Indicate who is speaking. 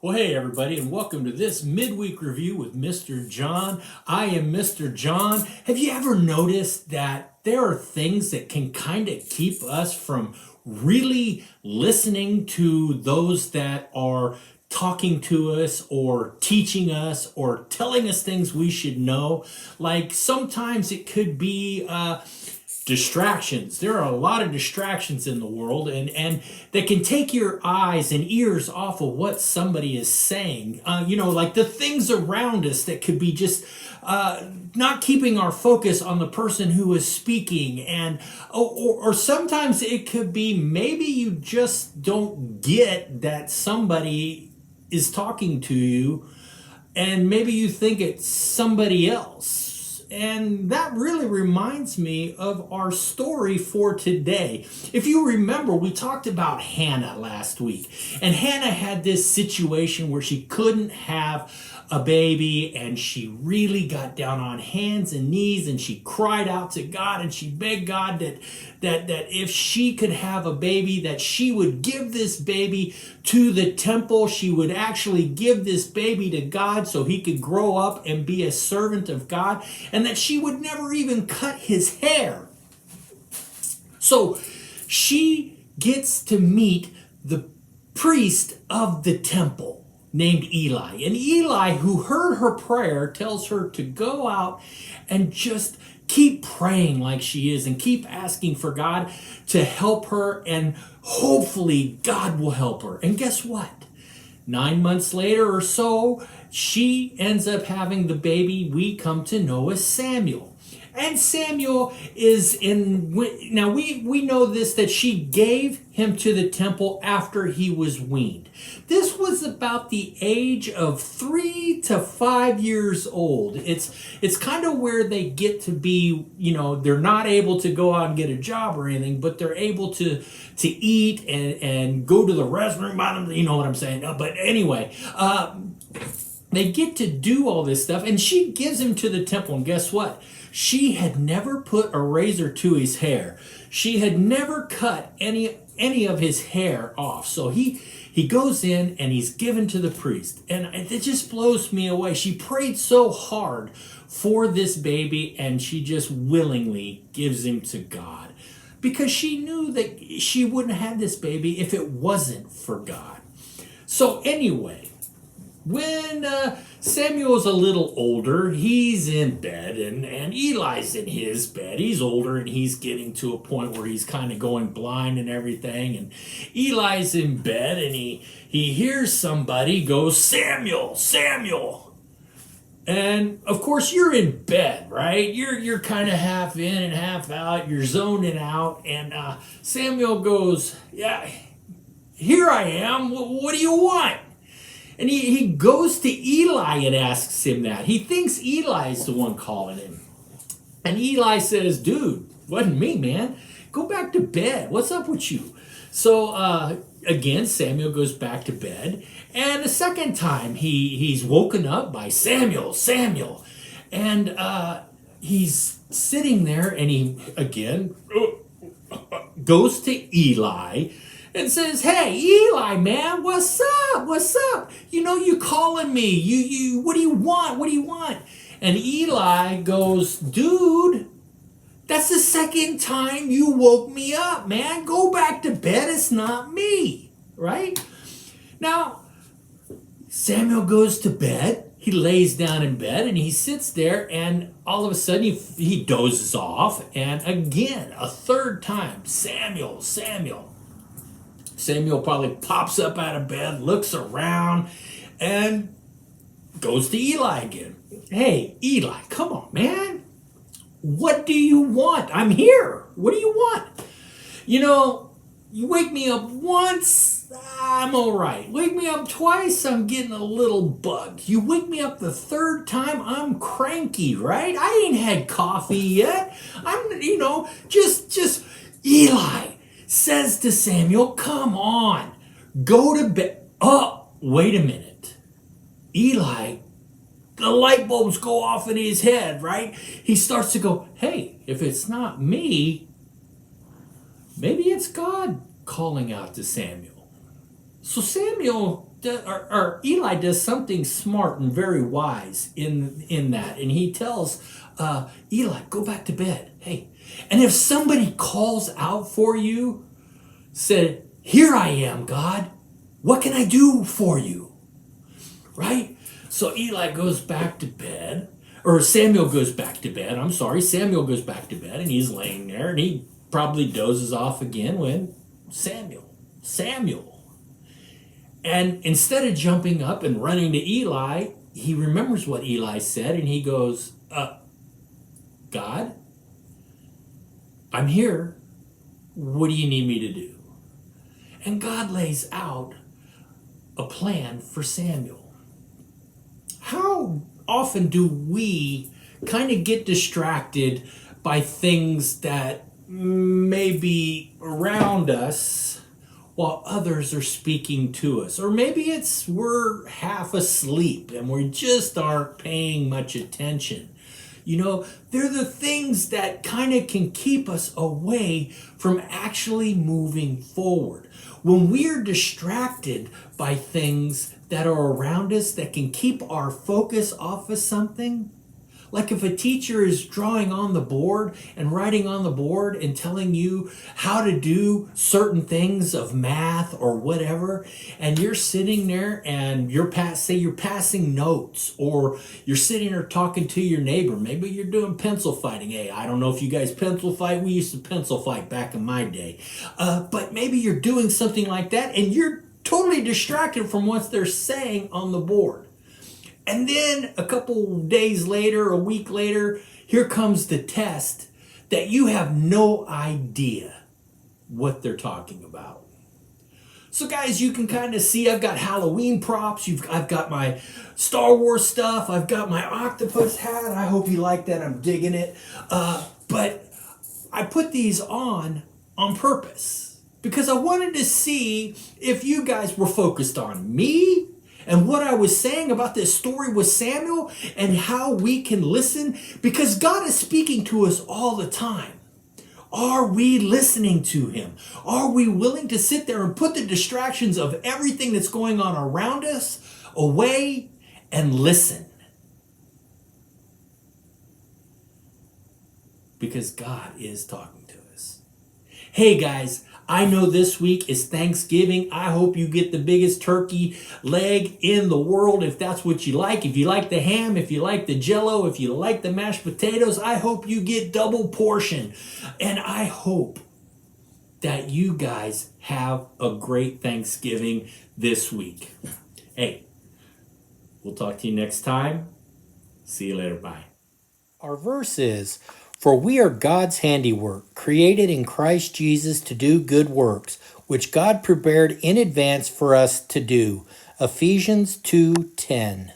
Speaker 1: Well, hey, everybody, and welcome to this midweek review with Mr. John. I am Mr. John. Have you ever noticed that there are things that can kind of keep us from really listening to those that are talking to us or teaching us or telling us things we should know? Like sometimes it could be distractions. There are a lot of distractions in the world, and that can take your eyes and ears off of what somebody is saying. Like the things around us that could be just not keeping our focus on the person who is speaking. And or sometimes it could be maybe you just don't get that somebody is talking to you, and maybe you think it's somebody else. And that really reminds me of our story for today. If you remember, we talked about Hannah last week. And Hannah had this situation where she couldn't have a baby, and she really got down on hands and knees, and she cried out to God, and she begged God that if she could have a baby, that she would give this baby to the temple. She would actually give this baby to God so he could grow up and be a servant of God, and that she would never even cut his hair. So she gets to meet the priest of the temple named Eli. And Eli, who heard her prayer, tells her to go out and just keep praying like she is and keep asking for God to help her, and hopefully God will help her. And guess what? 9 months later or so, she ends up having the baby we come to know as Samuel. And Samuel is in, now we know this, that she gave him to the temple after he was weaned. This was about the age of 3 to 5 years old. It's kind of where they get to be, they're not able to go out and get a job or anything, but they're able to eat and go to the restroom by them, you know what I'm saying? But anyway, they get to do all this stuff, and she gives him to the temple, and guess what? She had never put a razor to his hair. She had never cut any of his hair off. So he goes in and he's given to the priest. And it just blows me away. She prayed so hard for this baby, and she just willingly gives him to God, because she knew that she wouldn't have this baby if it wasn't for God. So anyway, when Samuel's a little older, he's in bed, and Eli's in his bed. He's older, and he's getting to a point where he's kind of going blind and everything. And Eli's in bed, and he hears somebody go, "Samuel, Samuel." And of course, you're in bed, right? You're kind of half in and half out. You're zoning out. And Samuel goes, "Yeah, here I am. What do you want?" And he goes to Eli and asks him that. He thinks Eli's the one calling him. And Eli says, "Dude, wasn't me, man. Go back to bed. What's up with you?" So again, Samuel goes back to bed. And the second time, he's woken up by Samuel, Samuel. And he's sitting there, and he, again, goes to Eli and says, "Hey, Eli, man, what's up? What's up? You calling me. You what do you want? What do you want?" And Eli goes, "Dude, that's the second time you woke me up, man. Go back to bed. It's not me." Right? Now, Samuel goes to bed. He lays down in bed, and he sits there, and all of a sudden he dozes off. And again, a third time, "Samuel, Samuel." Samuel probably pops up out of bed, looks around, and goes to Eli again. "Hey, Eli, come on, man. What do you want? I'm here. What do you want? You wake me up once, I'm all right. Wake me up twice, I'm getting a little bugged. You wake me up the third time, I'm cranky, right? I ain't had coffee yet. I'm, just Eli says to Samuel, "Come on, go to bed." Oh, wait a minute. Eli, the light bulbs go off in his head, right? He starts to go, "Hey, if it's not me, maybe it's God calling out to Samuel." So Samuel or Eli does something smart and very wise in that, and he tells Eli, go back to bed. Hey, and if somebody calls out for you, said, here I am, God. What can I do for you? Right? So Eli goes back to bed, or Samuel goes back to bed. I'm sorry, Samuel goes back to bed, and he's laying there, and he probably dozes off again when Samuel. And instead of jumping up and running to Eli, he remembers what Eli said, and he goes, God, I'm here. What do you need me to do? And God lays out a plan for Samuel. How often do we kind of get distracted by things that may be around us while others are speaking to us? Or maybe it's we're half asleep and we just aren't paying much attention. You know, they're the things that kind of can keep us away from actually moving forward. When we're distracted by things that are around us that can keep our focus off of something, like if a teacher is drawing on the board and writing on the board and telling you how to do certain things of math or whatever, and you're sitting there and you're passing notes, or you're sitting there talking to your neighbor. Maybe you're doing pencil fighting. Hey, I don't know if you guys pencil fight. We used to pencil fight back in my day. But maybe you're doing something like that and you're totally distracted from what they're saying on the board. And then a couple days later, a week later, here comes the test that you have no idea what they're talking about. So guys, you can kind of see I've got Halloween props. I've got my Star Wars stuff. I've got my octopus hat. I hope you like that. I'm digging it. But I put these on purpose because I wanted to see if you guys were focused on me and what I was saying about this story with Samuel and how we can listen, because God is speaking to us all the time. Are we listening to him? Are we willing to sit there and put the distractions of everything that's going on around us away and listen? Because God is talking to us. Hey guys, I know this week is Thanksgiving. I hope you get the biggest turkey leg in the world if that's what you like. If you like the ham, if you like the jello, if you like the mashed potatoes, I hope you get double portion. And I hope that you guys have a great Thanksgiving this week. Hey, we'll talk to you next time. See you later. Bye. Our verse is, for we are God's handiwork, created in Christ Jesus to do good works, which God prepared in advance for us to do. Ephesians 2:10.